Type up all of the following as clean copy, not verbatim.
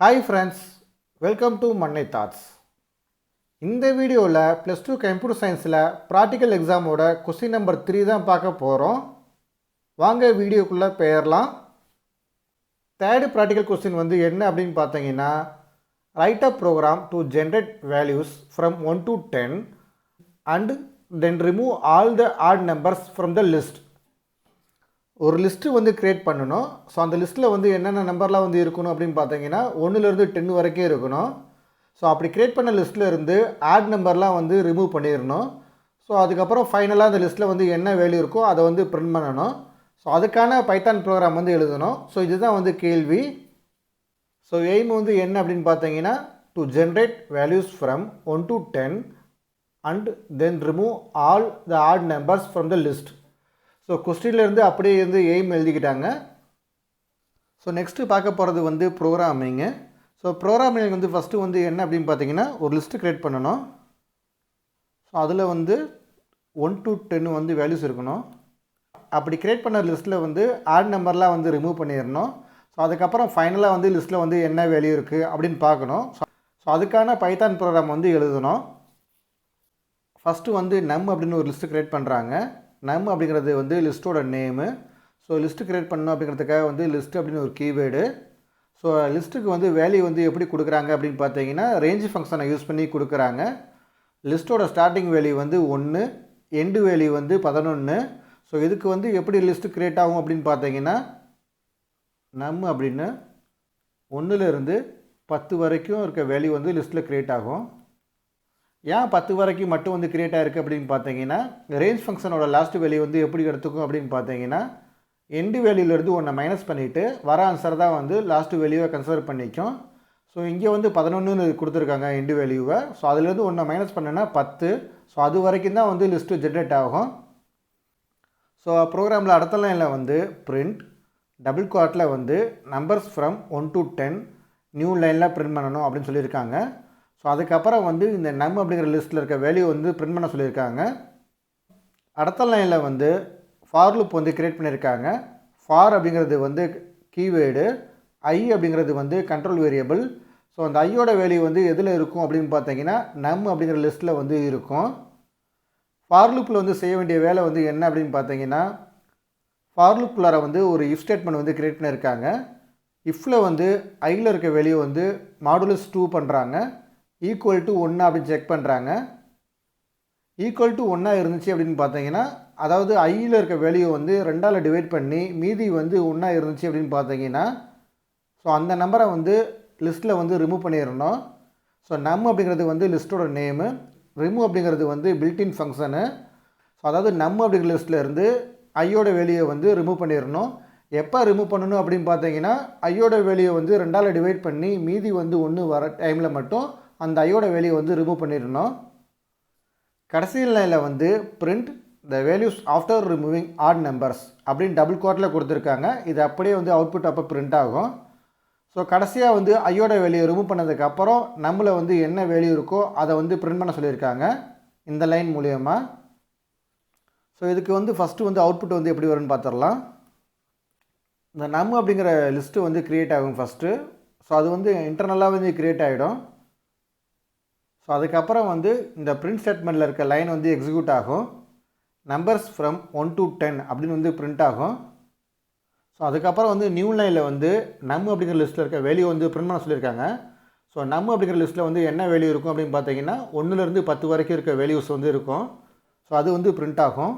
Hi friends, welcome to Mannai Thoughts. இந்த வீடியோவில் +2 computer சயின்ஸில் ப்ராக்டிக்கல் எக்ஸாமோட கொஸ்டின் நம்பர் 3 தான் பார்க்க போகிறோம். வாங்க வீடியோக்குள்ளே போயிடலாம். தேர்டு ப்ராக்டிக்கல் கொஸ்டின் வந்து என்ன அப்படின்னு பார்த்தீங்கன்னா, write a program to generate values from 1 to 10 and then remove all the odd numbers from the list. ஒரு லிஸ்ட்டு வந்து க்ரியேட் பண்ணணும். ஸோ அந்த லிஸ்ட்டில் வந்து என்னென்ன நம்பர்லாம் வந்து இருக்கணும் அப்படின்னு பார்த்தீங்கன்னா 1லேருந்து 10 வரைக்கும் இருக்கணும். ஸோ அப்படி க்ரியேட் பண்ண லிஸ்ட்டில் இருந்து ஆட் நம்பர்லாம் வந்து ரிமூவ் பண்ணிடணும். ஸோ அதுக்கப்புறம் ஃபைனலாக அந்த லிஸ்ட்டில் வந்து என்ன வேல்யூ இருக்கோ அதை வந்து பிரிண்ட் பண்ணணும். ஸோ அதுக்கான பைத்தான் ப்ரோக்ராம் வந்து எழுதணும். ஸோ இதுதான் வந்து கேள்வி. ஸோ எய்ம் வந்து என்ன அப்படின்னு பார்த்தீங்கன்னா, to generate values from 1 to 10 and then remove all the odd numbers from the list. So கொஸ்டின்லேருந்து அப்படியே வந்து எய்ம் எழுதிக்கிட்டாங்க. ஸோ நெக்ஸ்ட்டு பார்க்க போகிறது வந்து ப்ரோக்ராமிங்கு. ஸோ ப்ரோக்ராமிங் வந்து ஃபஸ்ட்டு வந்து என்ன அப்படின்னு பார்த்தீங்கன்னா, ஒரு லிஸ்ட்டு க்ரியேட் பண்ணணும். ஸோ அதில் வந்து 1 to 10 வந்து வேல்யூஸ் இருக்கணும். அப்படி க்ரியேட் பண்ண லிஸ்ட்டில் வந்து ஆட் நம்பர்லாம் வந்து ரிமூவ் பண்ணிடணும். ஸோ அதுக்கப்புறம் ஃபைனலாக வந்து லிஸ்ட்டில் வந்து என்ன வேல்யூ இருக்குது அப்படின்னு பார்க்கணும். ஸோ அதுக்கான பைத்தான் ப்ரோக்ராம் வந்து எழுதணும். ஃபஸ்ட்டு வந்து நம் அப்படின்னு ஒரு லிஸ்ட்டு க்ரியேட் பண்ணுறாங்க. நம் அப்படிங்கிறது வந்து லிஸ்ட்டோட நேமு. ஸோ லிஸ்ட்டு க்ரியேட் பண்ணணும் அப்படிங்கிறதுக்காக வந்து லிஸ்ட்டு அப்படின்னு ஒரு கீவேர்டு. ஸோ லிஸ்ட்டுக்கு வந்து வேல்யூ வந்து எப்படி கொடுக்குறாங்க அப்படின்னு பார்த்தீங்கன்னா, ரேஞ்ச் ஃபங்க்ஷனை யூஸ் பண்ணி கொடுக்குறாங்க. லிஸ்ட்டோட ஸ்டார்டிங் வேல்யூ வந்து 1, எண்டு வேல்யூ வந்து 11. ஸோ இதுக்கு வந்து எப்படி லிஸ்ட்டு க்ரியேட் ஆகும் அப்படின்னு பார்த்தீங்கன்னா, நம் அப்படின்னு 1லேருந்து 10 வரைக்கும் இருக்க வேல்யூ வந்து லிஸ்ட்டில் க்ரியேட் ஆகும். ஏன் 10 வரைக்கும் மட்டும் வந்து க்ரியேட் ஆகிருக்கு அப்படின்னு பார்த்தீங்கன்னா, ரேஞ்ச் ஃபங்க்ஷனோட லாஸ்ட் வேல்யூ வந்து எப்படி எடுத்துக்கும் அப்படின்னு பார்த்தீங்கன்னா, எண்டு வேல்யூலேருந்து ஒன்றை மைனஸ் பண்ணிவிட்டு வர ஆன்சர் தான் வந்து லாஸ்ட் வேல்யூவை கன்சிடர் பண்ணிக்கும். ஸோ இங்கே வந்து 11ன்னு கொடுத்துருக்காங்க எண்டு வேல்யூவை. ஸோ அதுலேருந்து ஒன்றை மைனஸ் பண்ணேன்னா 10. ஸோ அது வரைக்கும் தான் வந்து லிஸ்ட்டு ஜென்ரேட் ஆகும். ஸோ ப்ரோக்ராமில் அடுத்த லைனில் வந்து பிரிண்ட் டபுள் கோட்டில் வந்து நம்பர்ஸ் ஃப்ரம் 1 to 10 நியூ லைனில் பிரிண்ட் பண்ணணும் அப்படின்னு சொல்லியிருக்காங்க. ஸோ அதுக்கப்புறம் வந்து இந்த நம் அப்படிங்கிற லிஸ்ட்டில் இருக்க வேல்யூ வந்து பிரிண்ட் பண்ண சொல்லியிருக்காங்க. அடுத்த லைனில் வந்து ஃபார் லூப் வந்து க்ரியேட் பண்ணியிருக்காங்க. ஃபார் அப்படிங்கிறது வந்து கீவேர்டு, ஐ அப்படிங்கிறது வந்து கண்ட்ரோல் வேரியபிள். ஸோ அந்த ஐயோட வேல்யூ வந்து எதில் இருக்கும் அப்படின்னு பார்த்தீங்கன்னா, நம் அப்படிங்கிற லிஸ்ட்டில் வந்து இருக்கும். ஃபார் லூப்பில் வந்து செய்ய வேண்டிய வேலை வந்து என்ன அப்படின்னு பார்த்தீங்கன்னா, ஃபார் லூப்புள்ளார வந்து ஒரு இஃப் ஸ்டேட்மெண்ட் வந்து க்ரியேட் பண்ணியிருக்காங்க. இஃப்பில் வந்து ஐயில் இருக்க வேல்யூ வந்து மாடுலஸ் 2 பண்ணுறாங்க. ஈக்குவல் டு 1 அப்படின்னு செக் பண்ணுறாங்க. ஈக்குவல் டு 1 இருந்துச்சு அப்படின்னு பார்த்தீங்கன்னா, அதாவது ஐயில் இருக்க வேல்யூ வந்து 2ஆல் டிவைட் பண்ணி மீதி வந்து 1 இருந்துச்சு அப்படின்னு பார்த்தீங்கன்னா, ஸோ அந்த நம்பரை வந்து லிஸ்ட்டில் வந்து ரிமூவ் பண்ணிடணும். ஸோ நம் அப்படிங்கிறது வந்து லிஸ்ட்டோட நேமு, ரிமூவ் அப்படிங்கிறது வந்து பில்டின் ஃபங்க்ஷனு. ஸோ அதாவது நம் அப்படிங்கிற லிஸ்ட்டில் இருந்து ஐயோட வேல்யூவை வந்து ரிமூவ் பண்ணிடணும். எப்போ ரிமூவ் பண்ணணும் அப்படின்னு பார்த்தீங்கன்னா, ஐயோட வேல்யூ வந்து 2ஆல் டிவைட் பண்ணி மீதி வந்து 1 வர டைமில் மட்டும் அந்த ஐயோட வேல்யூ வந்து ரிமூவ் பண்ணிடணும். கடைசி லைனில் வந்து print the values after removing odd numbers அப்படின்னு டபுள் கோட்டில் கொடுத்துருக்காங்க. இது அப்படியே வந்து அவுட்புட் அப்போ பிரிண்ட் ஆகும். ஸோ கடைசியாக வந்து ஐயோட வேல்யூ ரிமூவ் பண்ணதுக்கப்புறம் நம்மள வந்து என்ன வேல்யூ இருக்கோ அதை வந்து பிரிண்ட் பண்ண சொல்லியிருக்காங்க இந்த லைன் மூலயமா. ஸோ இதுக்கு வந்து ஃபஸ்ட்டு வந்து அவுட்புட் வந்து எப்படி வரும்னு பார்த்துடலாம். இந்த நம் அப்படிங்கிற லிஸ்ட்டு வந்து க்ரியேட் ஆகும் ஃபஸ்ட்டு. ஸோ அது வந்து இன்டர்னலாக வந்து க்ரியேட் ஆகிடும். ஸோ அதுக்கப்புறம் வந்து இந்த பிரிண்ட் ஸ்டேட்மெண்ட்டில் இருக்க லைன் வந்து எக்ஸிக்யூட் ஆகும். நம்பர்ஸ் ஃப்ரம் 1 to 10 அப்படின்னு வந்து பிரிண்ட் ஆகும். ஸோ அதுக்கப்புறம் வந்து நியூ லைனில் வந்து நம் அப்படிங்கிற லிஸ்ட்டில் இருக்க வேல்யூ வந்து பிரிண்ட் பண்ண சொல்லியிருக்காங்க. ஸோ நம் அப்படிங்கிற லிஸ்ட்டில் வந்து என்ன வேல்யூ இருக்கும் அப்படின்னு பார்த்தீங்கன்னா, 1லேருந்து 10 வரைக்கும் இருக்க வேல்யூஸ் வந்து இருக்கும். ஸோ அது வந்து பிரிண்ட் ஆகும்.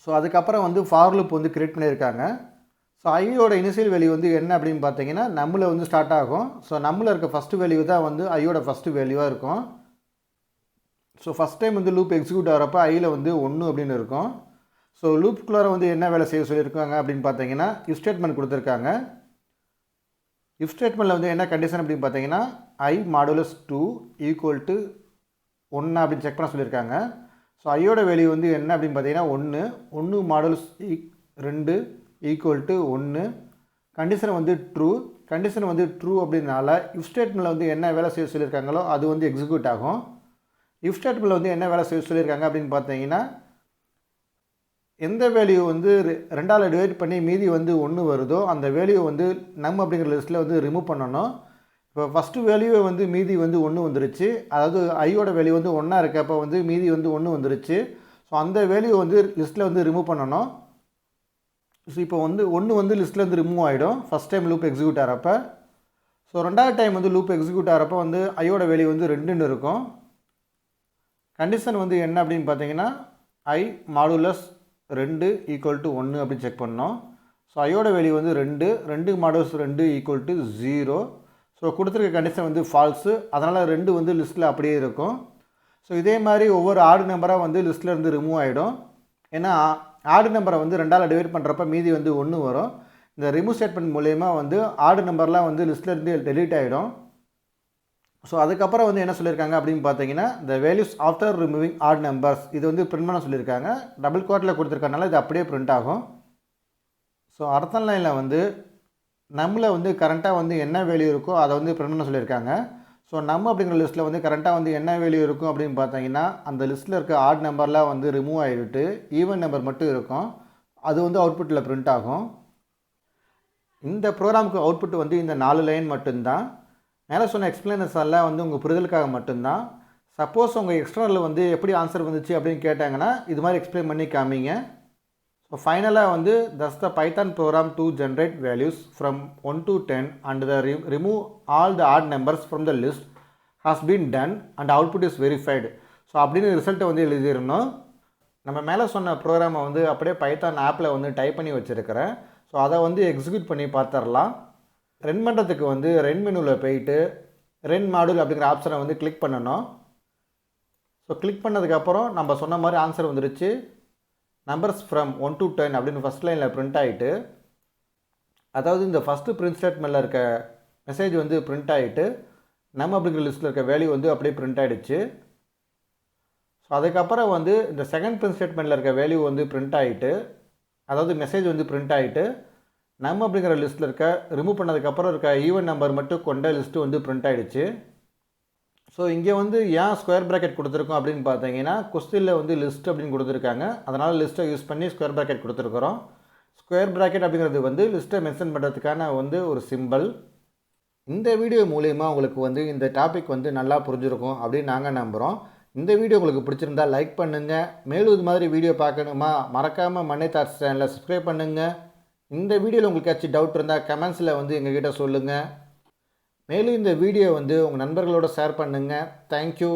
ஸோ அதுக்கப்புறம் வந்து ஃபார் லூப் வந்து க்ரியேட் பண்ணியிருக்காங்க. ஸோ ஐயோட இனிஷியல் வேல்யூ வந்து என்ன அப்படின்னு பார்த்தீங்கன்னா, நம்மள வந்து ஸ்டார்ட் ஆகும். ஸோ நம்மள இருக்க ஃபஸ்ட்டு வேல்யூ தான் வந்து ஐயோட ஃபஸ்ட்டு வேல்யூவாக இருக்கும். ஸோ ஃபஸ்ட் டைம் வந்து லூப் எக்ஸிக்யூட் ஆகிறப்ப ஐயில் வந்து 1 அப்படின்னு இருக்கும். ஸோ லூப்புக்குள்ளார வந்து என்ன வேலை செய்ய சொல்லியிருக்காங்க அப்படின்னு பார்த்தீங்கன்னா, இஃப் ஸ்டேட்மெண்ட் கொடுத்துருக்காங்க. இஃப் ஸ்டேட்மெண்ட்டில் வந்து என்ன கண்டிஷன் அப்படின்னு பார்த்தீங்கன்னா, ஐ மாடுலஸ் 2 ஈக்குவல் டு 1 அப்படின்னு செக் பண்ண சொல்லியிருக்காங்க. ஸோ ஐயோட வேல்யூ வந்து என்ன அப்படின்னு பார்த்தீங்கன்னா 1 மாடுலஸ் 2 ஈக்குவல் டு 1. கண்டிஷன் வந்து ட்ரூ. கண்டிஷன் வந்து ட்ரூ அப்படின்னால இஃப் ஸ்டேட்மெண்ட்டில் வந்து என்ன வேலை செய்ய சொல்லியிருக்காங்களோ அது வந்து எக்ஸிக்யூட் ஆகும். இஃப் ஸ்டேட்மெண்ட்டில் வந்து என்ன வேலை செய்ய சொல்லியிருக்காங்க அப்படின்னு பார்த்தீங்கன்னா, எந்த வேல்யூ வந்து 2ஆல் டிவைட் பண்ணி மீதி வந்து 1 வருதோ அந்த வேல்யூ வந்து நம் அப்படிங்கிற லிஸ்ட்டில் வந்து ரிமூவ் பண்ணணும். இப்போ ஃபஸ்ட்டு வேல்யூவை வந்து மீதி வந்து 1 வந்துருச்சு. அதாவது ஐயோட வேல்யூ வந்து 1 இருக்கப்போ வந்து மீதி வந்து 1 வந்துருச்சு. ஸோ அந்த வேல்யூ வந்து லிஸ்ட்டில் வந்து ரிமூவ் பண்ணணும். ஸோ இப்போ வந்து 1 வந்து லிஸ்ட்டில் வந்து ரிமூவ் ஆகிடும் ஃபஸ்ட் டைம் லூப் எக்ஸிக்யூட் ஆகிறப்ப. ஸோ 2வது டைம் வந்து லூப் எக்ஸிக்யூட் ஆகிறப்போ வந்து ஐயோட வேல்யூ வந்து 2ன்னு இருக்கும். கண்டிஷன் வந்து என்ன அப்படின்னு பார்த்தீங்கன்னா I மாடுலஸ் 2 ஈக்குவல் டு 1 அப்படின்னு செக் பண்ணோம். ஸோ ஐயோட வேல்யூ வந்து 2 மாடுலஸ் 2 ஈக்குவல் டு 0. ஸோ கொடுத்துருக்க கண்டிஷன் வந்து ஃபால்ஸு, அதனால் 2 வந்து லிஸ்ட்டில் அப்படியே இருக்கும். ஸோ இதே மாதிரி ஒவ்வொரு ஆடு நம்பராக வந்து லிஸ்ட்டில் இருந்து ரிமூவ் ஆகிடும். ஏன்னா ஆடு நம்பரை வந்து 2ஆல் டிவைட் பண்ணுறப்ப மீதி வந்து 1 வரும். இந்த ரிமூவ் ஸ்டேட்மெண்ட் மூலயமா வந்து ஆடு நம்பர்லாம் வந்து லிஸ்ட்டில் இருந்து டெலீட் ஆகிடும். ஸோ அதுக்கப்புறம் வந்து என்ன சொல்லியிருக்காங்க அப்படின்னு பார்த்தீங்கன்னா the values after removing odd numbers இது வந்து பிரிண்ட் பண்ண சொல்லியிருக்காங்க. டபுள் கோட்டில் கொடுத்துருக்கனால இது அப்படியே பிரிண்ட் ஆகும். ஸோ அடுத்த லைனில் வந்து நம்மளை வந்து கரண்ட்டாக வந்து என்ன வேல்யூ இருக்கோ அதை வந்து பிரிண்ட் பண்ண சொல்லியிருக்காங்க. ஸோ நம்ம அப்படிங்கிற லிஸ்ட்டில் வந்து கரண்ட்டாக வந்து என்ன வேல்யூ இருக்கும் அப்படின்னு பார்த்தீங்கன்னா அந்த லிஸ்ட்டில் இருக்க ஆட் நம்பர்லாம் வந்து ரிமூவ் ஆகிவிட்டு ஈவன் நம்பர் மட்டும் இருக்கும். அது வந்து அவுட்புட்டில் பிரிண்ட் ஆகும். இந்த ப்ரோக்ராமுக்கு அவுட்புட் வந்து இந்த 4 லைன் மட்டும்தான். மேலே சொன்ன எக்ஸ்பிளைனர்ஸ் எல்லாம் வந்து உங்கள் புரிதலுக்காக மட்டும்தான். சப்போஸ் உங்கள் எக்ஸ்டர்னலில் வந்து எப்படி ஆன்சர் வந்துச்சு அப்படின்னு கேட்டாங்கன்னா இது மாதிரி எக்ஸ்பிளைன் பண்ணி காமிங்க. ஸோ ஃபைனலாக வந்து thus the Python program to generate values from 1 to 10 and the remove all the odd numbers from the list has been done and output is verified. So அப்படின்னு ரிசல்ட்டை வந்து எழுதிடணும். நம்ம மேலே சொன்ன ப்ரோக்ராமை வந்து அப்படியே பைத்தான் ஆப்பில் வந்து டைப் பண்ணி வச்சுருக்கிறேன். ஸோ அதை வந்து எக்ஸிக்யூட் பண்ணி பார்த்துடலாம். ரன் பண்ணுறதுக்கு வந்து ரன் மெனுவில் போயிட்டு ரன் மாடியூல் அப்படிங்கிற ஆப்ஷனை வந்து கிளிக் பண்ணணும். ஸோ கிளிக் பண்ணதுக்கப்புறம் நம்ம சொன்ன மாதிரி ஆன்சர் வந்துருச்சு. நம்பர்ஸ் ஃப்ரம் 1 to 10 அப்படின்னு ஃபஸ்ட் லைனில் பிரிண்ட் ஆகிட்டு, அதாவது இந்த ஃபஸ்ட்டு பிரிண்ட் ஸ்டேட்மெண்ட்டில் இருக்க மெசேஜ் வந்து பிரிண்ட் ஆகிட்டு நம்ம அப்படிங்கிற லிஸ்ட்டில் இருக்க வேல்யூ வந்து அப்படியே பிரிண்ட் ஆகிடுச்சு. ஸோ அதுக்கப்புறம் வந்து இந்த செகண்ட் பிரிண்ட் ஸ்டேட்மெண்ட்டில் இருக்க வேல்யூ வந்து பிரிண்ட் ஆகிட்டு, அதாவது மெசேஜ் வந்து பிரிண்ட் ஆகிட்டு நம்ம அப்படிங்கிற லிஸ்ட்டில் இருக்க ரிமூவ் பண்ணதுக்கப்புறம் இருக்க ஈவன் நம்பர் மட்டும் கொண்ட லிஸ்ட்டு வந்து பிரிண்ட் ஆகிடுச்சு. ஸோ இங்கே வந்து ஏன் ஸ்கொயர் ப்ராக்கெட் கொடுத்துருக்கோம் அப்படின்னு பார்த்தீங்கன்னா கொஸ்டினில் வந்து லிஸ்ட் அப்படின்னு கொடுத்துருக்காங்க. அதனால் லிஸ்ட்டை யூஸ் பண்ணி ஸ்கொயர் ப்ராக்கெட் கொடுத்துருக்குறோம். ஸ்கொயர் ப்ராக்கெட் அப்படிங்கிறது வந்து லிஸ்ட்டை மென்ஷன் பண்ணுறதுக்கான வந்து ஒரு சிம்பிள். இந்த வீடியோ மூலயமா உங்களுக்கு வந்து இந்த டாபிக் வந்து நல்லா புரிஞ்சிருக்கும் அப்படின்னு நாங்கள் நம்புகிறோம். இந்த வீடியோ உங்களுக்கு பிடிச்சிருந்தா லைக் பண்ணுங்கள். மேலும் இது மாதிரி வீடியோ பார்க்கணுமா மறக்காமல் மன்னை தாட்ஸ் சேனலை சப்ஸ்கிரைப் பண்ணுங்கள். இந்த வீடியோவில் உங்களுக்கு ஏதாச்சும் டவுட் இருந்தால் கமெண்ட்ஸில் வந்து எங்ககிட்ட சொல்லுங்கள். மேலும் இந்த வீடியோ வந்து உங்கள் நண்பர்களோட ஷேர் பண்ணுங்கள். தேங்க்யூ.